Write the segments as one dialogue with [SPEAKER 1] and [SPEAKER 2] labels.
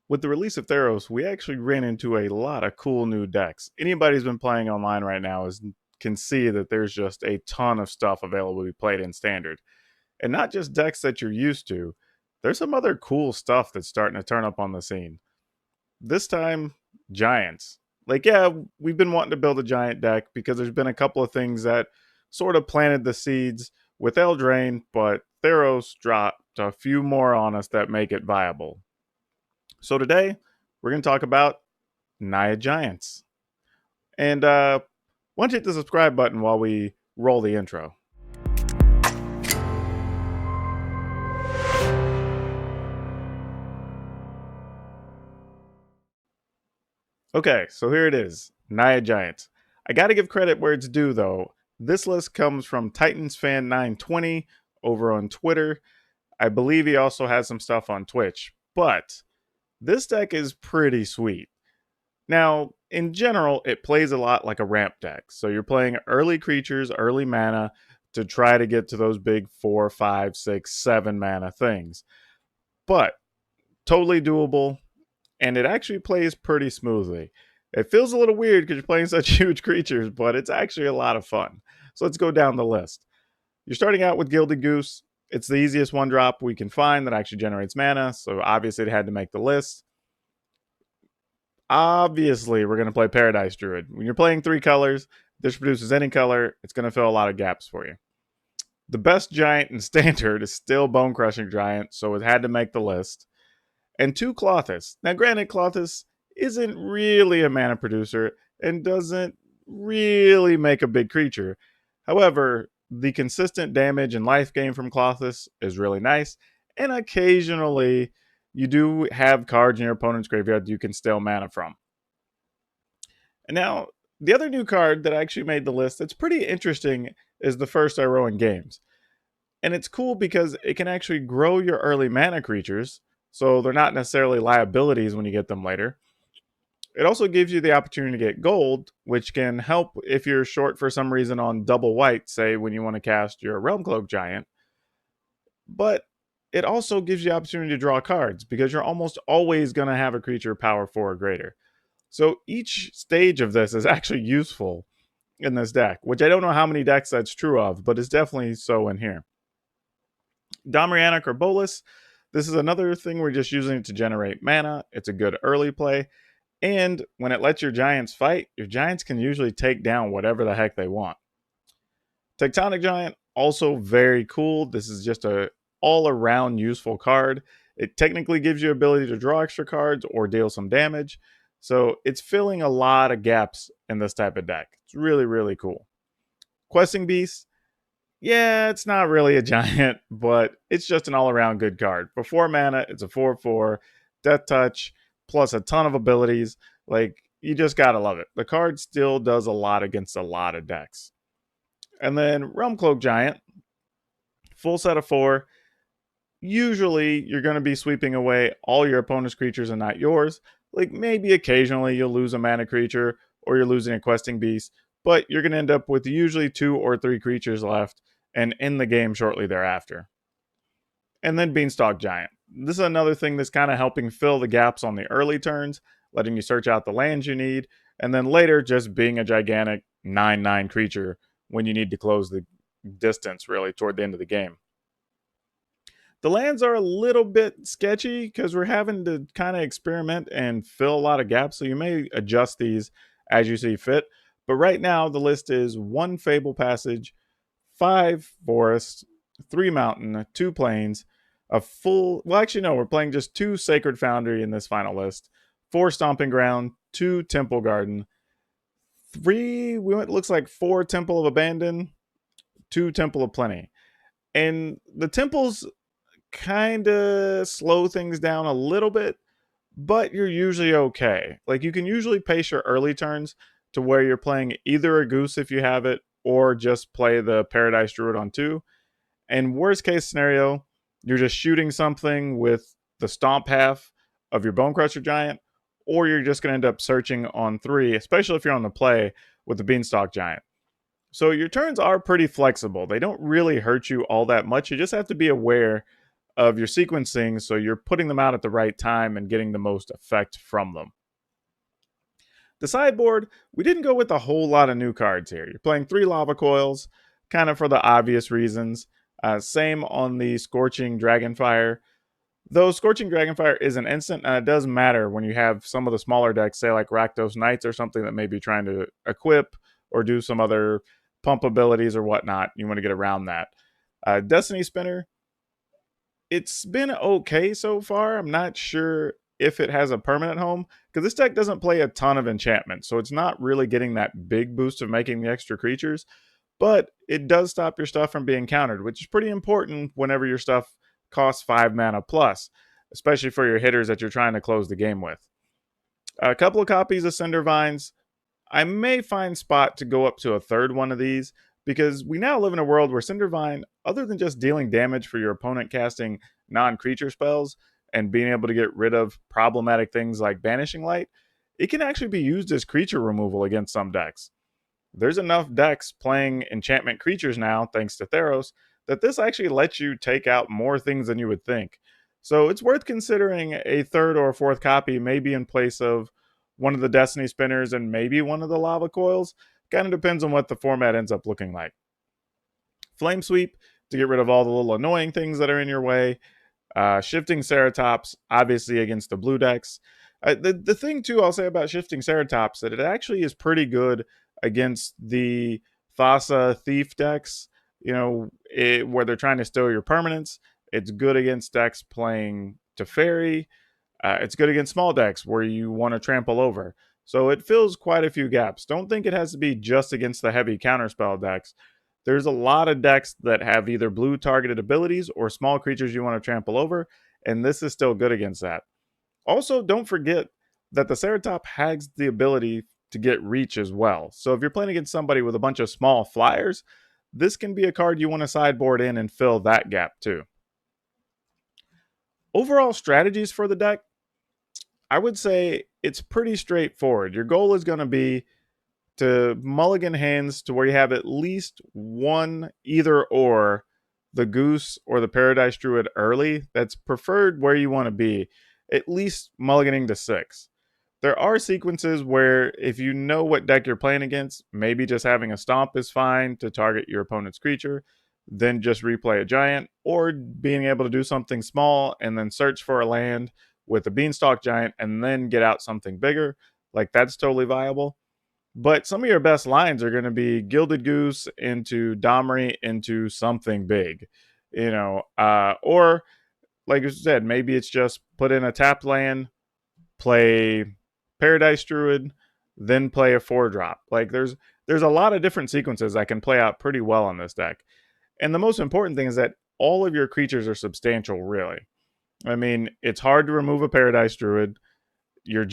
[SPEAKER 1] With the release of Theros, we actually ran into a lot of cool new decks. Anybody who's been playing online right now can see that there's just a ton of stuff available to be played in Standard. And not just decks that you're used to, there's some other cool stuff that's starting to turn up on the scene. This time, Giants. Yeah, we've been wanting to build a Giant deck because there's been a couple of things that sort of planted the seeds with Eldraine, but Theros dropped a few more on us that make it viable. So today, we're going to talk about NAYA Giants. And why don't you hit the subscribe button while we roll the intro? Okay, so here it is, NAYA Giants. I got to give credit where it's due, though. This list comes from TitansFan920 over on Twitter. I believe he also has some stuff on Twitch. But this deck is pretty sweet. Now, in general, it plays a lot like a ramp deck. So you're playing early creatures, early mana to try to get to those big 4, 5, 6, 7 mana things. But totally doable, and it actually plays pretty smoothly. It feels a little weird because you're playing such huge creatures, but it's actually a lot of fun. So let's go down the list. You're starting out with Gilded Goose. It's the easiest one drop we can find that actually generates mana, so obviously it had to make the list. Obviously, we're going to play Paradise Druid. When you're playing 3 colors, this produces any color, it's going to fill a lot of gaps for you. The best giant in Standard is still Bone Crushing Giant, so it had to make the list. And 2 Klothys. Now, granted, Klothys isn't really a mana producer and doesn't really make a big creature. However, the consistent damage and life gain from Klothys is really nice, and occasionally you do have cards in your opponent's graveyard you can steal mana from. And now, the other new card that actually made the list that's pretty interesting is the first I row in games. And it's cool because it can actually grow your early mana creatures, so they're not necessarily liabilities when you get them later. It also gives you the opportunity to get gold, which can help if you're short for some reason on double white, say when you want to cast your Realm Cloak Giant. But it also gives you the opportunity to draw cards because you're almost always going to have a creature power 4 or greater. So each stage of this is actually useful in this deck, which I don't know how many decks that's true of, but it's definitely so in here. Domrianic or Bolas, this is another thing we're just using it to generate mana. It's a good early play. And when it lets your giants fight, your giants can usually take down whatever the heck they want. Tectonic Giant, also very cool. This is just a all-around useful card. It technically gives you ability to draw extra cards or deal some damage. So it's filling a lot of gaps in this type of deck. It's really, really cool. Questing Beast, yeah, it's not really a giant, but it's just an all-around good card. For 4 mana, it's a 4/4, Death Touch, plus a ton of abilities. You just gotta love it. The card still does a lot against a lot of decks. And then Realm Cloak Giant, full set of 4. Usually, you're going to be sweeping away all your opponent's creatures and not yours. Maybe occasionally you'll lose a mana creature or you're losing a questing beast, but you're going to end up with usually 2 or 3 creatures left and end the game shortly thereafter. And then Beanstalk Giant. This is another thing that's kind of helping fill the gaps on the early turns, letting you search out the lands you need, and then later just being a gigantic 9/9 creature when you need to close the distance really toward the end of the game. The lands are a little bit sketchy because we're having to kind of experiment and fill a lot of gaps, so you may adjust these as you see fit. But right now, the list is 1 Fable Passage, 5 Forests, 3 Mountain, 2 Plains, a full... Well, actually, no, we're playing just 2 Sacred Foundry in this final list, 4 Stomping Ground, 2 Temple Garden, 3... looks like 4 Temple of Abandon, 2 Temple of Plenty. And the temples kind of slow things down a little bit, but you're usually okay. You can usually pace your early turns to where you're playing either a Goose if you have it, or just play the Paradise Druid on 2. And worst case scenario, you're just shooting something with the stomp half of your Bone Crusher Giant, or you're just going to end up searching on 3, especially if you're on the play with the Beanstalk Giant. So your turns are pretty flexible. They don't really hurt you all that much. You just have to be aware of your sequencing so you're putting them out at the right time and getting the most effect from them. The sideboard, we didn't go with a whole lot of new cards here. You're playing 3 lava coils, kind of for the obvious reasons. Same on the Scorching Dragonfire. Though Scorching Dragonfire is an instant, and it does matter when you have some of the smaller decks, say like Rakdos Knights or something that may be trying to equip or do some other pump abilities or whatnot. You want to get around that. Destiny Spinner, it's been okay so far. I'm not sure if it has a permanent home because this deck doesn't play a ton of enchantments, so it's not really getting that big boost of making the extra creatures, but it does stop your stuff from being countered, which is pretty important whenever your stuff costs 5 mana plus, especially for your hitters that you're trying to close the game with. A couple of copies of Cinder Vines. I may find spot to go up to a third one of these because we now live in a world where Cindervine, other than just dealing damage for your opponent casting non-creature spells and being able to get rid of problematic things like Banishing Light, it can actually be used as creature removal against some decks. There's enough decks playing enchantment creatures now, thanks to Theros, that this actually lets you take out more things than you would think. So it's worth considering a third or fourth copy, maybe in place of one of the Destiny Spinners and maybe one of the Lava Coils. Kind of depends on what the format ends up looking like. Flame Sweep to get rid of all the little annoying things that are in your way. Shifting Ceratops, obviously against the blue decks. The thing, too, I'll say about Shifting Ceratops, that it actually is pretty good against the Thassa Thief decks, where they're trying to steal your permanents. It's good against decks playing Teferi. It's good against small decks where you want to trample over. So it fills quite a few gaps. Don't think it has to be just against the heavy counterspell decks. There's a lot of decks that have either blue targeted abilities or small creatures you want to trample over, and this is still good against that. Also, don't forget that the Ceratop has the ability to get reach as well. So if you're playing against somebody with a bunch of small flyers, this can be a card you want to sideboard in and fill that gap too. Overall strategies for the deck, I would say it's pretty straightforward. Your goal is going to be to mulligan hands to where you have at least one either or the Goose or the Paradise Druid early. That's preferred where you want to be, at least mulliganing to 6. There are sequences where if you know what deck you're playing against, maybe just having a Stomp is fine to target your opponent's creature, then just replay a Giant, or being able to do something small and then search for a land with a Beanstalk Giant and then get out something bigger. Like, that's totally viable. But some of your best lines are going to be Gilded Goose into Domri into something big, or like you said, maybe it's just put in a tapped land, play Paradise Druid, then play a 4-drop. Like there's a lot of different sequences that can play out pretty well on this deck. And the most important thing is that all of your creatures are substantial, really. I mean, it's hard to remove a Paradise Druid. Your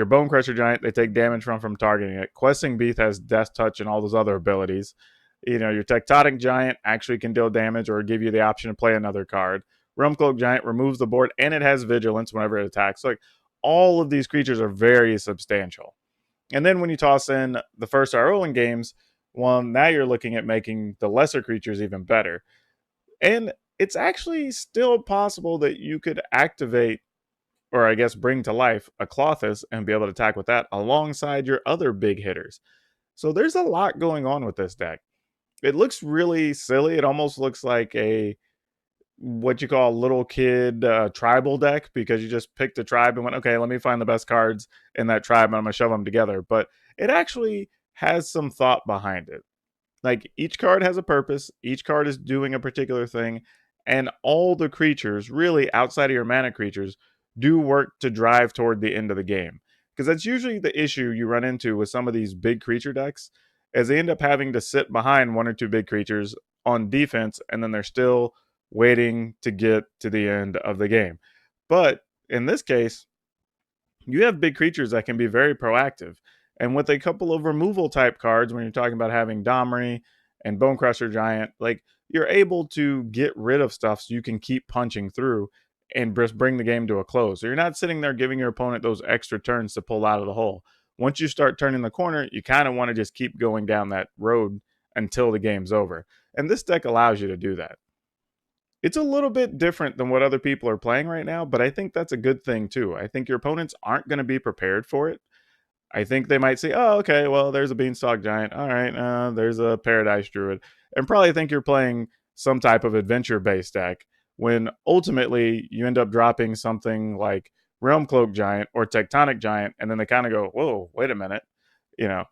[SPEAKER 1] Bone Crusher Giant, they take damage from targeting it. Questing Beast has Death Touch and all those other abilities. Your Tectonic Giant actually can deal damage or give you the option to play another card. Realmcloak Giant removes the board, and it has Vigilance whenever it attacks. So, all of these creatures are very substantial. And then when you toss in the first RO in games, well, now you're looking at making the lesser creatures even better. And it's actually still possible that you could activate, or I guess bring to life, a Clothis and be able to attack with that alongside your other big hitters. So there's a lot going on with this deck. It looks really silly. It almost looks like what you call a little kid tribal deck, because you just picked a tribe and went, okay, let me find the best cards in that tribe and I'm going to shove them together. But it actually has some thought behind it. Like, each card has a purpose. Each card is doing a particular thing. And all the creatures, really outside of your mana creatures, do work to drive toward the end of the game. Because that's usually the issue you run into with some of these big creature decks, as they end up having to sit behind one or two big creatures on defense, and then they're still waiting to get to the end of the game. But in this case, you have big creatures that can be very proactive. And with a couple of removal type cards, when you're talking about having Domri and Bone Crusher Giant, like, you're able to get rid of stuff so you can keep punching through and just bring the game to a close. So you're not sitting there giving your opponent those extra turns to pull out of the hole. Once you start turning the corner, you kind of want to just keep going down that road until the game's over. And this deck allows you to do that. It's a little bit different than what other people are playing right now, but I think that's a good thing too. I think your opponents aren't going to be prepared for it. I think they might say, oh, okay, well, there's a Beanstalk Giant. All right, there's a Paradise Druid. And probably think you're playing some type of adventure-based deck when ultimately you end up dropping something like Realm Cloak Giant or Tectonic Giant, and then they kind of go, whoa, wait a minute. You know,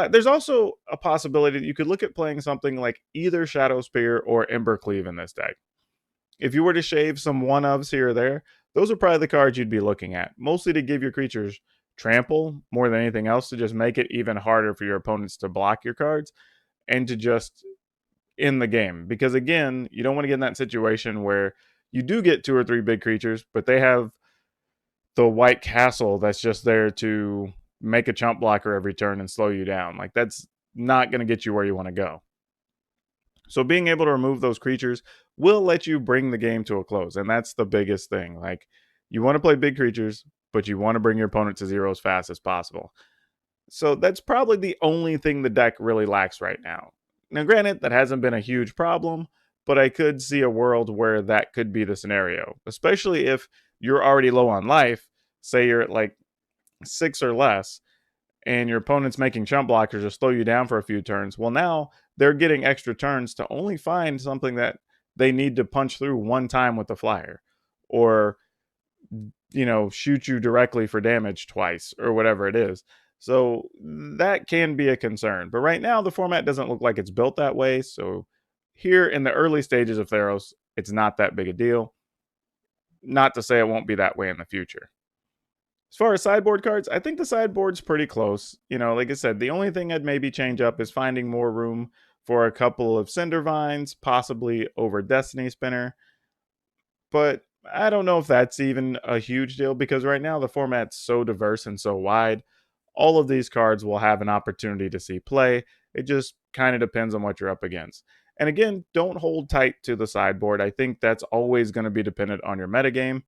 [SPEAKER 1] there's also a possibility that you could look at playing something like either Shadow Spear or Embercleave in this deck. If you were to shave some one-ofs here or there, those are probably the cards you'd be looking at, mostly to give your creatures trample more than anything else, to just make it even harder for your opponents to block your cards and to just end the game. Because again, you don't want to get in that situation where you do get 2 or 3 big creatures, but they have the white castle that's just there to make a chump blocker every turn and slow you down. Like, that's not going to get you where you want to go. So being able to remove those creatures will let you bring the game to a close. And that's the biggest thing. Like, you want to play big creatures, but you want to bring your opponent to 0 as fast as possible. So that's probably the only thing the deck really lacks right now. Now, granted, that hasn't been a huge problem, but I could see a world where that could be the scenario, especially if you're already low on life. Say you're at like 6 or less, and your opponent's making chump blockers to slow you down for a few turns. Well, now they're getting extra turns to only find something that they need to punch through one time with the flyer, or shoot you directly for damage twice, or whatever it is. So that can be a concern. But right now the format doesn't look like it's built that way. So here in the early stages of Theros, it's not that big a deal. Not to say it won't be that way in the future. As far as sideboard cards, I think the sideboard's pretty close. Like I said, the only thing I'd maybe change up is finding more room for a couple of Cinder Vines, possibly over Destiny Spinner. But I don't know if that's even a huge deal, because right now the format's so diverse and so wide. All of these cards will have an opportunity to see play. It just kind of depends on what you're up against. And again, don't hold tight to the sideboard. I think that's always going to be dependent on your metagame.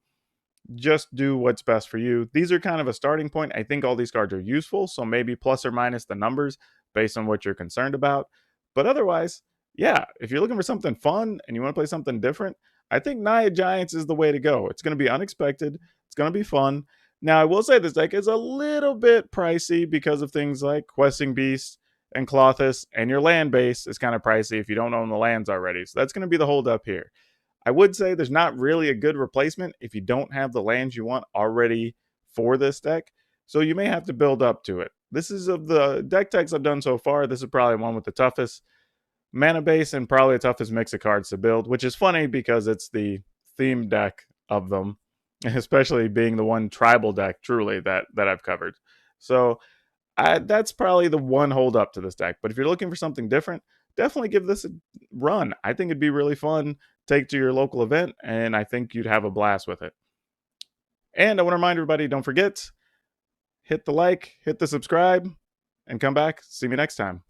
[SPEAKER 1] Just do what's best for you. These are kind of a starting point. I think all these cards are useful, so maybe plus or minus the numbers based on what you're concerned about. But otherwise, yeah, if you're looking for something fun and you want to play something different, I think NAYA Giants is the way to go. It's going to be unexpected. It's going to be fun. Now, I will say this deck is a little bit pricey because of things like Questing Beast and Klothys, and your land base is kind of pricey if you don't own the lands already. So that's going to be the holdup here. I would say there's not really a good replacement if you don't have the lands you want already for this deck. So you may have to build up to it. This is, of the deck techs I've done so far, this is probably one with the toughest mana base and probably the toughest mix of cards to build, which is funny because it's the theme deck of them, especially being the one tribal deck truly that I've covered. So that's probably the one hold up to this deck. But if you're looking for something different, definitely give this a run. I think it'd be really fun. Take to your local event, and I think you'd have a blast with it. And I want to remind everybody, don't forget, hit the like, hit the subscribe, and come back. See me next time.